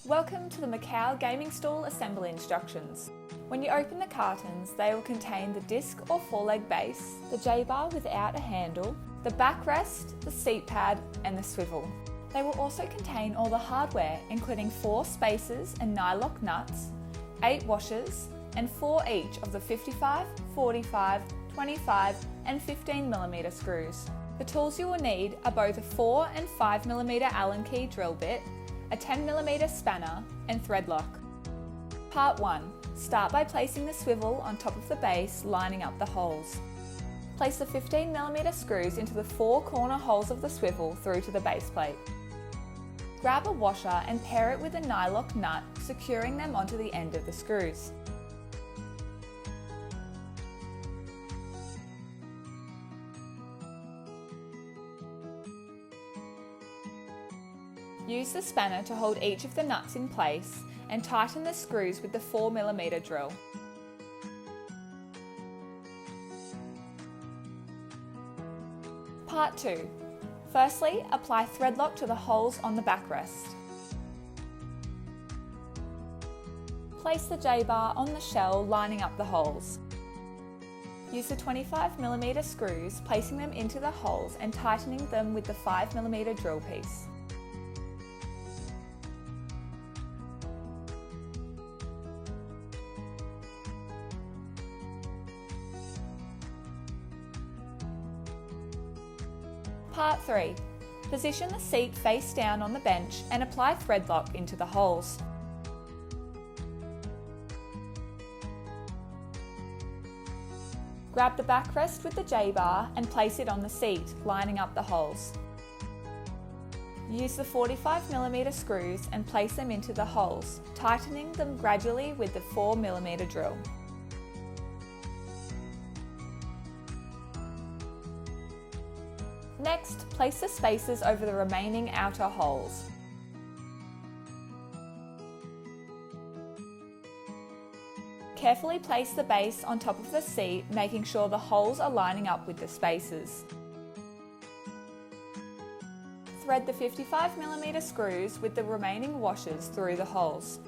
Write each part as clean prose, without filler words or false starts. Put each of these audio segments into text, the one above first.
Welcome to the Macau gaming stool assembly instructions. When you open the cartons, they will contain the disc or four-leg base, the J-bar without a handle, the backrest, the seat pad and the swivel. They will also contain all the hardware, including 4 spacers and nylock nuts, 8 washers and 4 each of the 55, 45, 25 and 15mm screws. The tools you will need are both a 4 and 5mm Allen key drill bit, a 10mm spanner and thread lock. Part 1. Start by placing the swivel on top of the base, lining up the holes. Place the 15mm screws into the 4 corner holes of the swivel through to the base plate. Grab a washer and pair it with a nylock nut, securing them onto the end of the screws. Use the spanner to hold each of the nuts in place and tighten the screws with the 4mm drill. Part 2. Firstly, apply thread lock to the holes on the backrest. Place the J-bar on the shell, lining up the holes. Use the 25mm screws, placing them into the holes and tightening them with the 5mm drill piece. Part 3. Position the seat face down on the bench and apply thread lock into the holes. Grab the backrest with the J-bar and place it on the seat, lining up the holes. Use the 45mm screws and place them into the holes, tightening them gradually with the 4mm drill. Next, place the spacers over the remaining outer holes. Carefully place the base on top of the seat, making sure the holes are lining up with the spacers. Thread the 55mm screws with the remaining washers through the holes.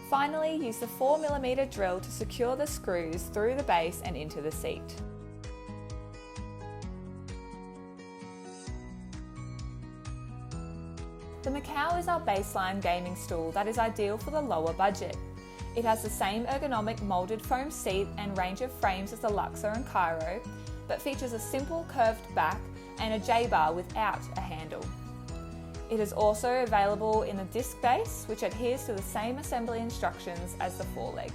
Finally, use the 4mm drill to secure the screws through the base and into the seat. The Macau is our baseline gaming stool that is ideal for the lower budget. It has the same ergonomic moulded foam seat and range of frames as the Luxor and Cairo, but features a simple curved back and a J-bar without a handle. It is also available in a disc base, which adheres to the same assembly instructions as the foreleg.